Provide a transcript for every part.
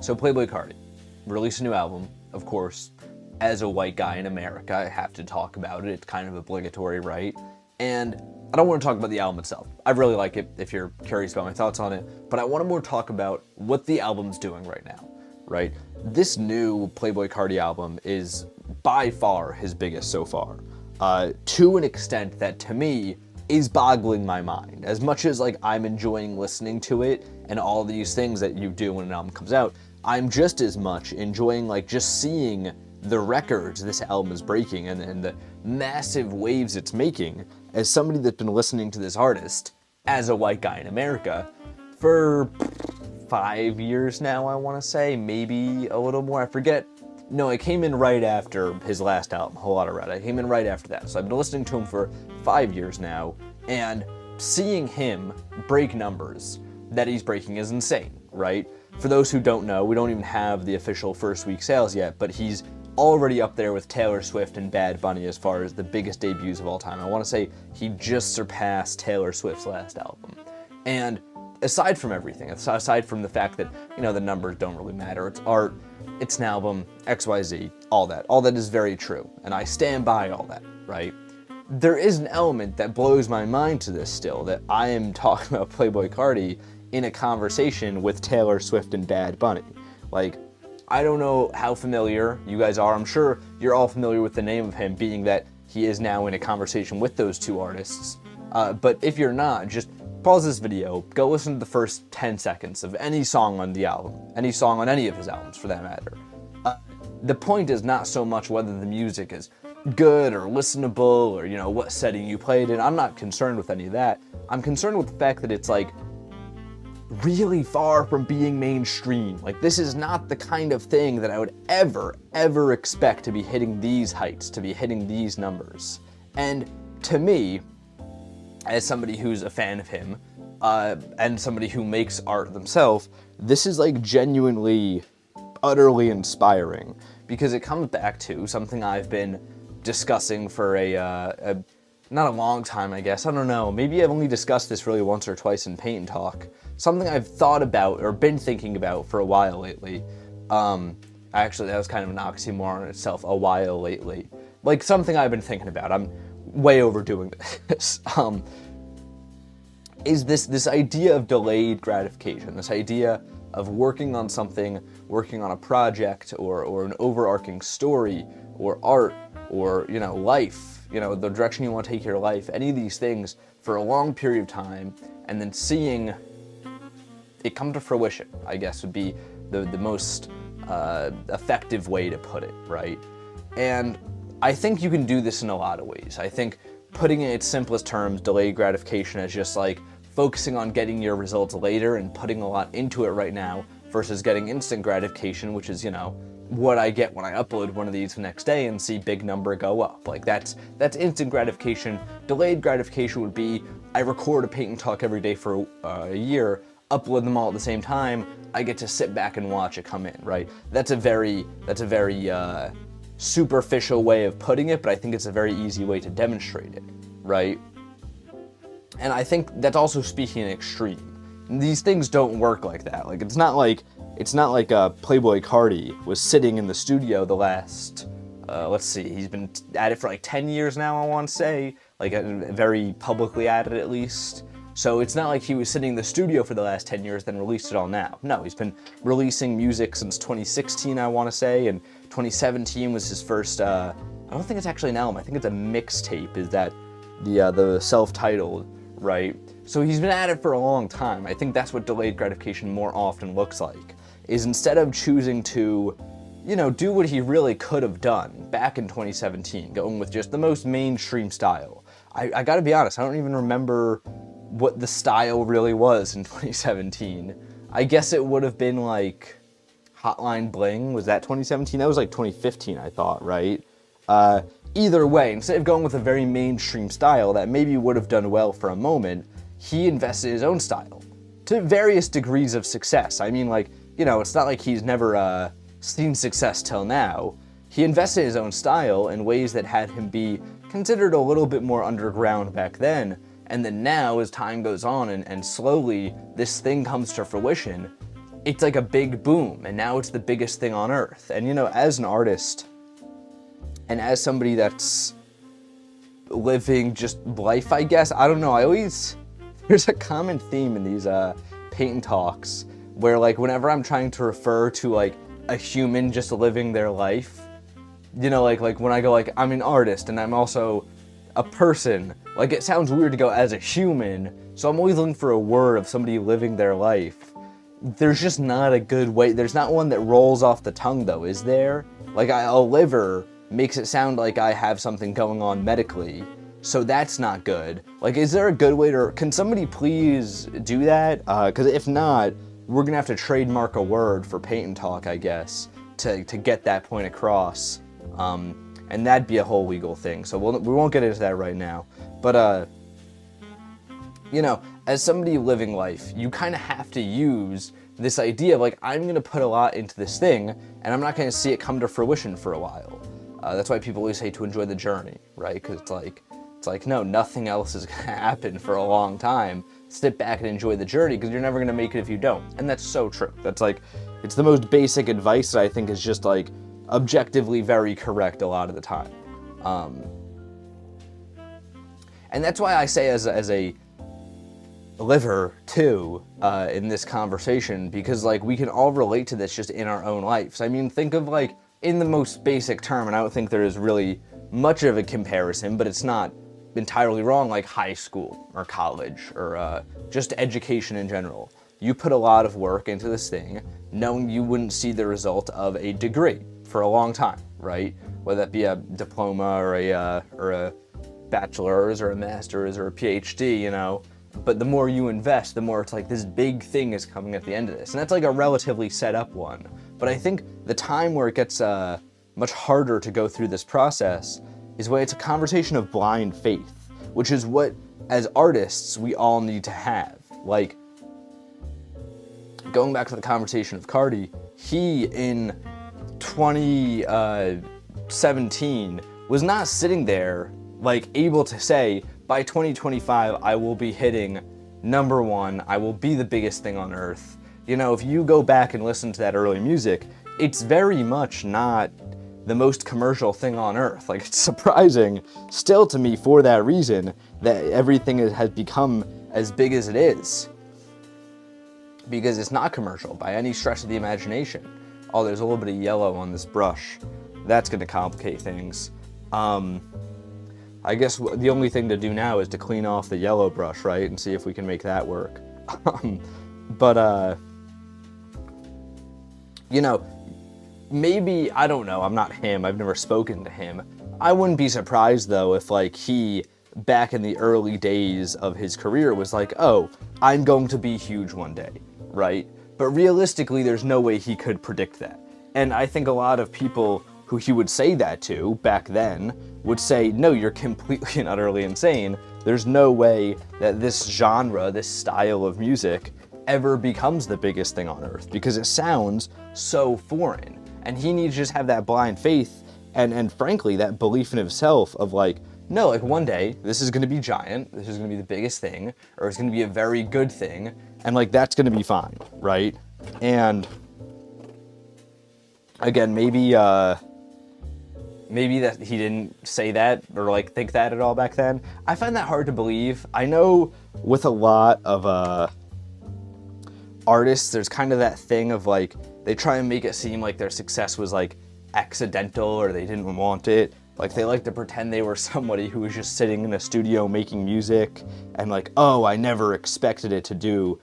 So Playboi Carti released a new album, of course. As a white guy in America, I have to talk about it. It's kind of obligatory, right? And I don't want to talk about the album itself. I really like it if you're curious about my thoughts on it, but I want to more talk about what the album's doing right now, right? This new Playboi Carti album is by far his biggest so far, to an extent that to me is boggling my mind. As much as like I'm enjoying listening to it and all these things that you do when an album comes out, I'm just as much enjoying like just seeing the records this album is breaking and the massive waves it's making as somebody that's been listening to this artist as a white guy in America for 5 years now, I want to say, maybe a little more, I forget. No, I came in right after his last album, Whole Lotta Red. I came in right after that, so I've been listening to him for 5 years now, and seeing him break numbers that he's breaking is insane, right? For those who don't know, we don't even have the official first week sales yet, but he's already up there with Taylor Swift and Bad Bunny as far as the biggest debuts of all time. I want to say he just surpassed Taylor Swift's last album. And aside from everything, aside from the fact that, you know, the numbers don't really matter, it's art, it's an album, XYZ, all that is very true. And I stand by all that, right? There is an element that blows my mind to this still, that I am talking about Playboi Carti in a conversation with Taylor Swift and Bad Bunny. Like, I don't know how familiar you guys are. I'm sure you're all familiar with the name of him, being that he is now in a conversation with those two artists. But if you're not, just pause this video, go listen to the first 10 seconds of any song on the album, any song on any of his albums for that matter. The point is not so much whether the music is good or listenable or, you know, what setting you played in. I'm not concerned with any of that. I'm concerned with the fact that it's like really far from being mainstream. Like, this is not the kind of thing that I would ever expect to be hitting these heights, to be hitting these numbers. And to me, as somebody who's a fan of him, and somebody who makes art themselves, this is like genuinely, utterly inspiring, because it comes back to something I've been discussing for not a long time, I guess. I don't know. Maybe I've only discussed this really once or twice in Paint&Talk. Something I've thought about or been thinking about for a while lately. Actually, that was kind of an oxymoron in itself, a while lately. Like, something I've been thinking about. I'm way overdoing this. Is this idea of delayed gratification, this idea of working on something, working on a project or an overarching story or art or, you know, life, you know, the direction you want to take your life, any of these things for a long period of time, and then seeing it come to fruition, I guess would be the most effective way to put it, right? And I think you can do this in a lot of ways. I think putting it in its simplest terms, delayed gratification, as just like focusing on getting your results later and putting a lot into it right now versus getting instant gratification, which is, you know, what I get when I upload one of these the next day and see big number go up. Like, that's instant gratification. Delayed gratification would be I record a Paint&Talk every day for a year, upload them all at the same time, I get to sit back and watch it come in, right? That's a very superficial way of putting it, but I think it's a very easy way to demonstrate it, right? And I think that's also speaking in extreme. These things don't work like that. Like, it's not like Playboi Carti was sitting in the studio the last, let's see, he's been at it for like 10 years now, I want to say, like very publicly at it at least. So it's not like he was sitting in the studio for the last 10 years, then released it all now. No, he's been releasing music since 2016, I want to say, and 2017 was his first, I don't think it's actually an album, I think it's a mixtape, is that the self-titled, right? So he's been at it for a long time. I think that's what delayed gratification more often looks like, is instead of choosing to, you know, do what he really could have done back in 2017, going with just the most mainstream style. I gotta be honest, I don't even remember what the style really was in 2017. I guess it would have been like Hotline Bling. Was that 2017? That was like 2015, I thought, right? Either way, instead of going with a very mainstream style that maybe would have done well for a moment, he invested his own style to various degrees of success. I mean, like, you know, it's not like he's never seen success till now. He invested his own style in ways that had him be considered a little bit more underground back then, and then now, as time goes on and slowly this thing comes to fruition, it's like a big boom, and now it's the biggest thing on earth. And, you know, as an artist, and as somebody that's living just life, I guess, I don't know, there's a common theme in these paint and talks where, like, whenever I'm trying to refer to, like, a human just living their life, you know, like when I go, like, I'm an artist and I'm also a person, like, it sounds weird to go as a human, so I'm always looking for a word of somebody living their life. There's just not a good way, there's not one that rolls off the tongue, though, is there? Like, a liver makes it sound like I have something going on medically, so that's not good. Like, is there a good way to, can somebody please do that? Because if not, we're gonna have to trademark a word for Paint and Talk, I guess, to get that point across. And that'd be a whole legal thing, so we won't get into that right now. But, you know, as somebody living life, you kind of have to use this idea of, like, I'm gonna put a lot into this thing, and I'm not gonna see it come to fruition for a while. That's why people always say to enjoy the journey, right? Because it's like, no, nothing else is gonna happen for a long time. Sit back and enjoy the journey, because you're never gonna make it if you don't. And that's so true. That's like, it's the most basic advice that I think is just, like, objectively very correct a lot of the time. And that's why I say as a liver too, in this conversation, because, like, we can all relate to this just in our own lives. I mean, think of, like, in the most basic term, and I don't think there is really much of a comparison, but it's not entirely wrong, like high school or college or just education in general. You put a lot of work into this thing, knowing you wouldn't see the result of a degree for a long time, right? Whether that be a diploma or a bachelor's or a master's or a PhD, you know. But the more you invest, the more it's like this big thing is coming at the end of this. And that's like a relatively set up one. But I think the time where it gets much harder to go through this process is when it's a conversation of blind faith, which is what, as artists, we all need to have. Like, going back to the conversation of Cardi, he in 2017 was not sitting there, like, able to say, by 2025, I will be hitting #1, I will be the biggest thing on earth. You know, if you go back and listen to that early music, it's very much not the most commercial thing on earth. Like, it's surprising still to me for that reason that everything has become as big as it is. Because it's not commercial by any stretch of the imagination. Oh, there's a little bit of yellow on this brush. That's gonna complicate things. I guess the only thing to do now is to clean off the yellow brush, right? And see if we can make that work. You know, maybe, I don't know, I'm not him, I've never spoken to him. I wouldn't be surprised though if, like, he, back in the early days of his career, was like, oh, I'm going to be huge one day, right? But realistically, there's no way he could predict that. And I think a lot of people who he would say that to back then would say, no, you're completely and utterly insane. There's no way that this genre, this style of music, ever becomes the biggest thing on earth, because it sounds so foreign. And he needs to just have that blind faith and frankly, that belief in himself of, like, no, like, one day, this is gonna be giant, this is gonna be the biggest thing, or it's gonna be a very good thing, and, like, that's gonna be fine, right? And again, maybe that he didn't say that or, like, think that at all back then. I find that hard to believe. I know with a lot of artists, there's kind of that thing of, like, they try and make it seem like their success was, like, accidental or they didn't want it. Like, they like to pretend they were somebody who was just sitting in a studio making music and, like, oh, I never expected it to do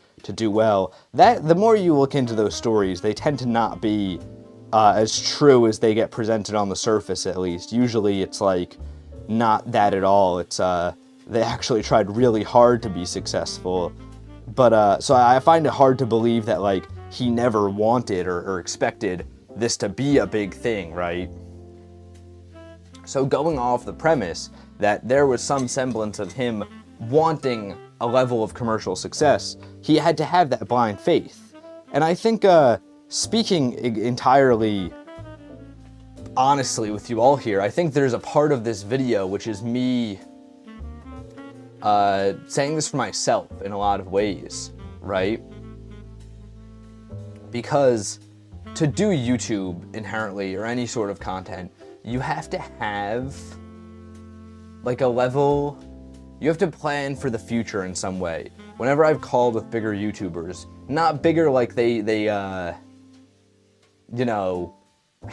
well. The more you look into those stories, they tend to not be as true as they get presented on the surface, at least. Usually it's, like, not that at all. It's they actually tried really hard to be successful. But so I find it hard to believe that, like, he never wanted or expected this to be a big thing, right? So going off the premise that there was some semblance of him wanting a level of commercial success, he had to have that blind faith. And I think, speaking entirely honestly with you all here, I think there's a part of this video which is me saying this for myself in a lot of ways, right? because to do YouTube inherently or any sort of content, you have to have like a level, you have to plan for the future in some way. Whenever I've called with bigger YouTubers, not bigger like they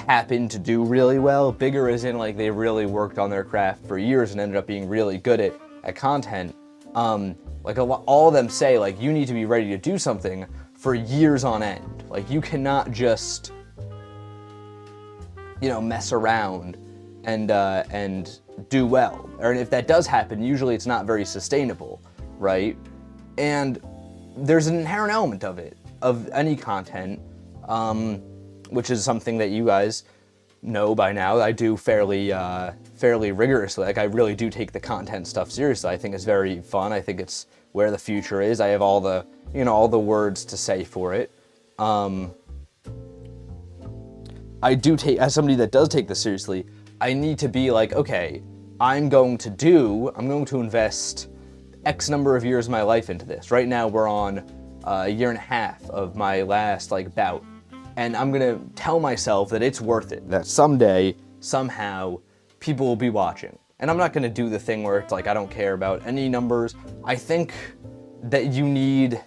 happen to do really well, bigger as in like they really worked on their craft for years and ended up being really good at content. All of them say like you need to be ready to do something for years on end. Like you cannot just mess around and do well. Or if that does happen, usually it's not very sustainable, right? And there's an inherent element of it, of any content, which is something that you guys know by now. I do fairly rigorously. Like I really do take the content stuff seriously. I think it's very fun. I think it's where the future is. I have all the words to say for it. I do take, as somebody that does take this seriously, I need to be like, okay, I'm going to invest X number of years of my life into this. Right now we're on a year and a half of my last bout. And I'm gonna tell myself that it's worth it, that someday, somehow, people will be watching. And I'm not gonna do the thing where it's like, I don't care about any numbers. I think that you need,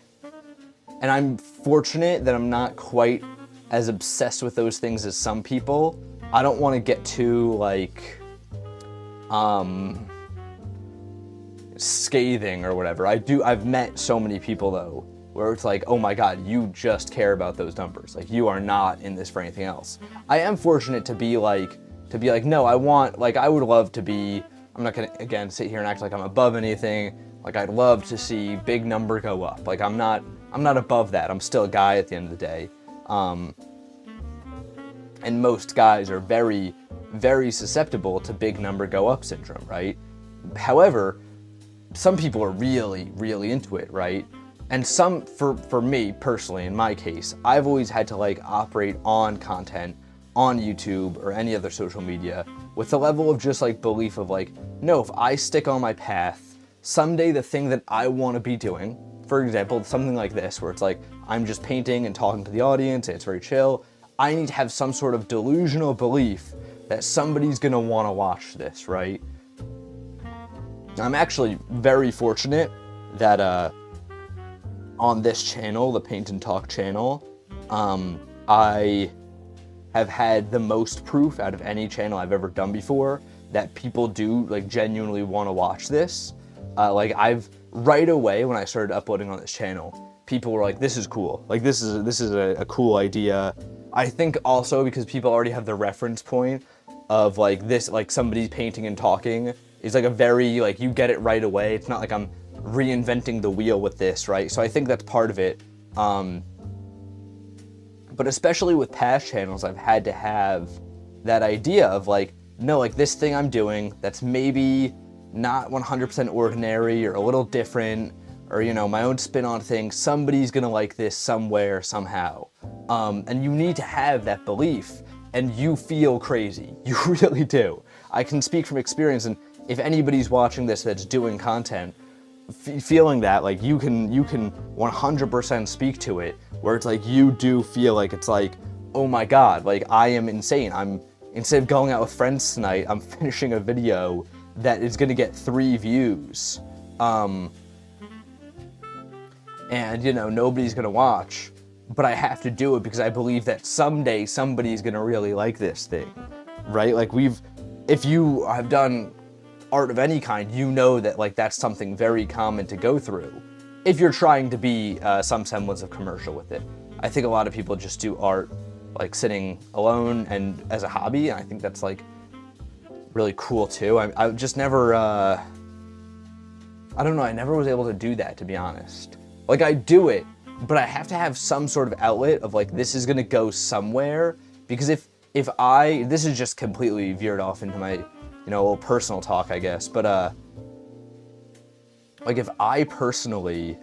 and I'm fortunate that I'm not quite as obsessed with those things as some people. I don't wanna get too scathing or whatever. I've met so many people though, where it's like, oh my God, you just care about those numbers. Like you are not in this for anything else. I am fortunate to be like, no, I would love to be, I'm not gonna, again, sit here and act like I'm above anything. Like I'd love to see big number go up. Like I'm not above that. I'm still a guy at the end of the day. And most guys are very, very susceptible to big number go up syndrome, right? However, some people are really, really into it, right? And some, for me personally, in my case, I've always had to operate on content on YouTube or any other social media with a level of just belief of no, if I stick on my path, someday the thing that I want to be doing, for example, something like this, where it's I'm just painting and talking to the audience and it's very chill, I need to have some sort of delusional belief that somebody's gonna want to watch this, right? I'm actually very fortunate that, on this channel, the Paint&Talk channel, I have had the most proof out of any channel I've ever done before that people do genuinely want to watch this. I've right away when I started uploading on this channel, people were like, "This is cool. This is a cool idea." I think also because people already have the reference point of this, somebody's painting and talking is a very you get it right away. It's not like I'm reinventing the wheel with this, right? So I think that's part of it. But especially with past channels, I've had to have that idea of no, this thing I'm doing that's maybe not 100% ordinary or a little different or, my own spin on things, somebody's gonna like this somewhere, somehow. And you need to have that belief and you feel crazy. You really do. I can speak from experience, and if anybody's watching this that's doing content, feeling that you can 100% speak to it, where it's you do feel it's oh my God, I am insane. Instead of going out with friends tonight, I'm finishing a video that is gonna get 3 views, and nobody's gonna watch, but I have to do it because I believe that someday somebody's gonna really like this thing, right? If you have done art of any kind, that that's something very common to go through if you're trying to be some semblance of commercial with it. I think a lot of people just do art sitting alone and as a hobby, and I think that's really cool too. I just never, I don't know, I never was able to do that, to be honest. I do it, but I have to have some sort of outlet of this is gonna go somewhere, because if this is just completely veered off into my a little personal talk, I guess, but if I personally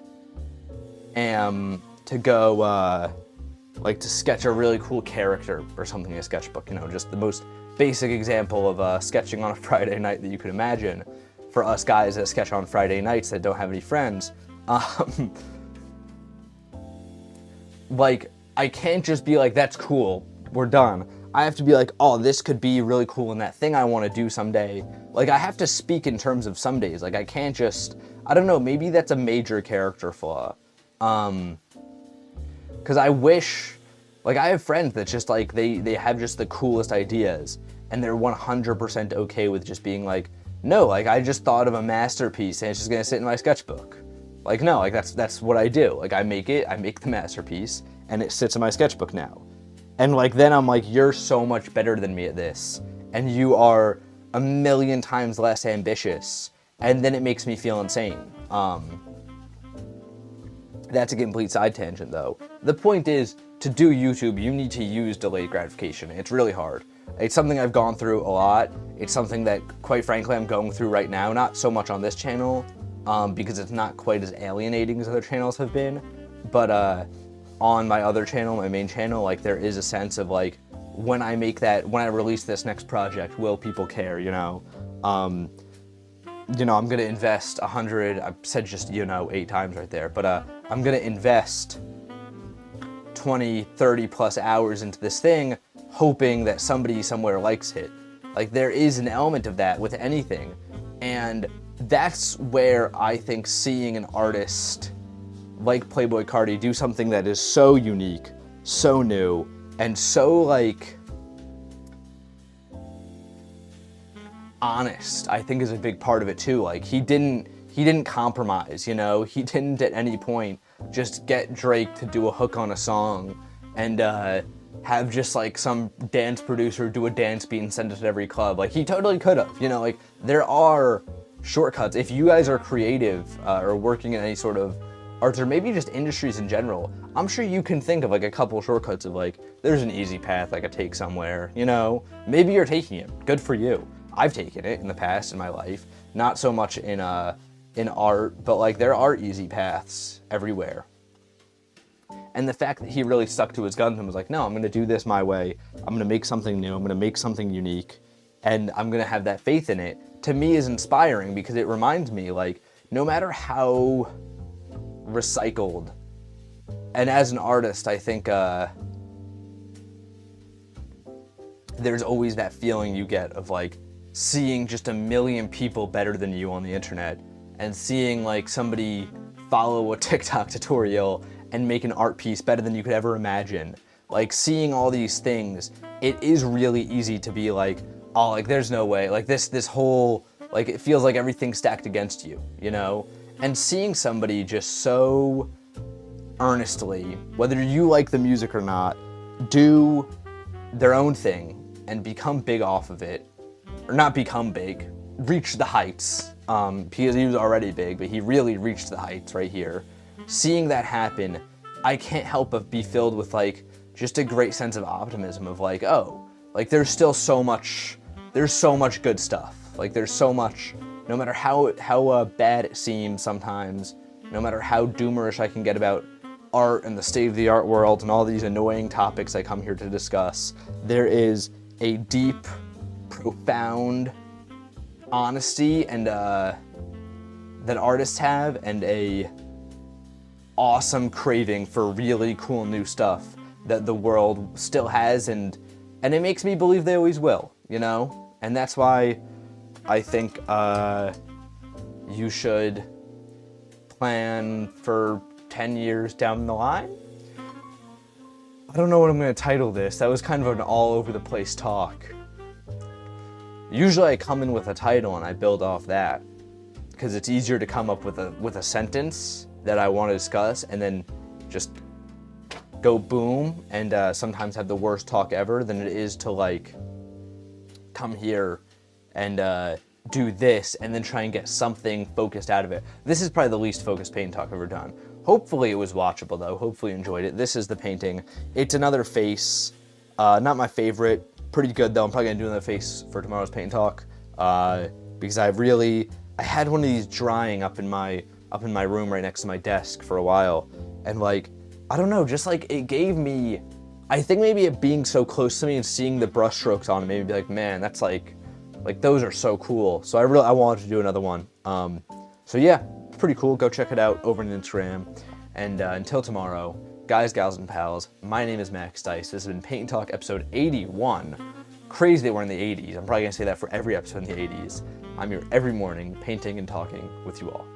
am to go to sketch a really cool character or something in a sketchbook, just the most basic example of sketching on a Friday night that you could imagine for us guys that sketch on Friday nights that don't have any friends, I can't just be like, that's cool, we're done. I have to be like, oh, this could be really cool and that thing I want to do someday. Like, I have to speak in terms of some days. Like, I can't just, I don't know, maybe that's a major character flaw. Because I wish, like, I have friends that just, like, they have just the coolest ideas, and they're 100% okay with just being like, no, like, I just thought of a masterpiece, and it's just gonna sit in my sketchbook. Like, no, like, that's what I do. Like, I make the masterpiece, and it sits in my sketchbook now. And, like, then I'm like, you're so much better than me at this, and you are a million times less ambitious, and then it makes me feel insane. That's a complete side tangent, though. The point is, to do YouTube, you need to use delayed gratification. It's really hard. It's something I've gone through a lot. It's something that, quite frankly, I'm going through right now. Not so much on this channel, because it's not quite as alienating as other channels have been. But on my other channel, my main channel, like, there is a sense of, like, when I release this next project, will people care, you know? I'm gonna invest 100, I've said just, 8 times right there, but I'm gonna invest 20, 30 plus hours into this thing, hoping that somebody somewhere likes it. Like, there is an element of that with anything. And that's where I think seeing an artist like Playboi Carti do something that is so unique, so new, and so, like, honest, I think is a big part of it too. Like, he didn't compromise, you know? He didn't at any point just get Drake to do a hook on a song and have just, like, some dance producer do a dance beat and send it to every club. Like, he totally could have, you know? Like, there are shortcuts. If you guys are creative or working in any sort of arts or maybe just industries in general, I'm sure you can think of, like, a couple shortcuts of, like, there's an easy path I could take somewhere, you know? Maybe you're taking it. Good for you. I've taken it in the past in my life. Not so much in art, but, like, there are easy paths everywhere. And the fact that he really stuck to his guns and was like, no, I'm going to do this my way. I'm going to make something new. I'm going to make something unique. And I'm going to have that faith in it, to me, is inspiring, because it reminds me, like, no matter how recycled, and as an artist, I think there's always that feeling you get of, like, seeing just a million people better than you on the internet, and seeing, like, somebody follow a TikTok tutorial and make an art piece better than you could ever imagine. Like, seeing all these things, it is really easy to be like, oh, like, there's no way. Like, this whole, like, it feels like everything's stacked against you, you know? And seeing somebody just so earnestly, whether you like the music or not, do their own thing and become big off of it, or not become big, reach the heights, because he was already big, but he really reached the heights right here. Seeing that happen, I can't help but be filled with, like, just a great sense of optimism of, like, oh, like, there's still so much good stuff. Like, there's so much, no matter how bad it seems sometimes, no matter how doomerish I can get about art and the state of the art world and all these annoying topics I come here to discuss, there is a deep, profound honesty and that artists have, and a awesome craving for really cool new stuff that the world still has, and it makes me believe they always will, you know? And that's why I think you should plan for 10 years down the line. I don't know what I'm going to title this. That was kind of an all over the place talk. Usually I come in with a title and I build off that, because it's easier to come up with a sentence that I want to discuss and then just go boom, and sometimes have the worst talk ever, than it is to, like, come here and do this and then try and get something focused out of it. This is probably the least focused paint talk I've ever done. Hopefully it was watchable, though. Hopefully you enjoyed it. This is the painting. It's another face. Not my favorite. Pretty good, though. I'm probably going to do another face for tomorrow's paint talk, because I had one of these drying up in my room right next to my desk for a while, and, like, I don't know, just, like, it gave me, I think maybe it being so close to me and seeing the brush strokes on it made me be like, man, that's like those are so cool. So I wanted to do another one. So yeah, pretty cool. Go check it out over on Instagram. And until tomorrow, Guys, gals, and pals, my name is Max Dice. This has been Paint and Talk episode 81. Crazy that we're in the 80s. I'm probably going to say that for every episode in the 80s. I'm here every morning painting and talking with you all.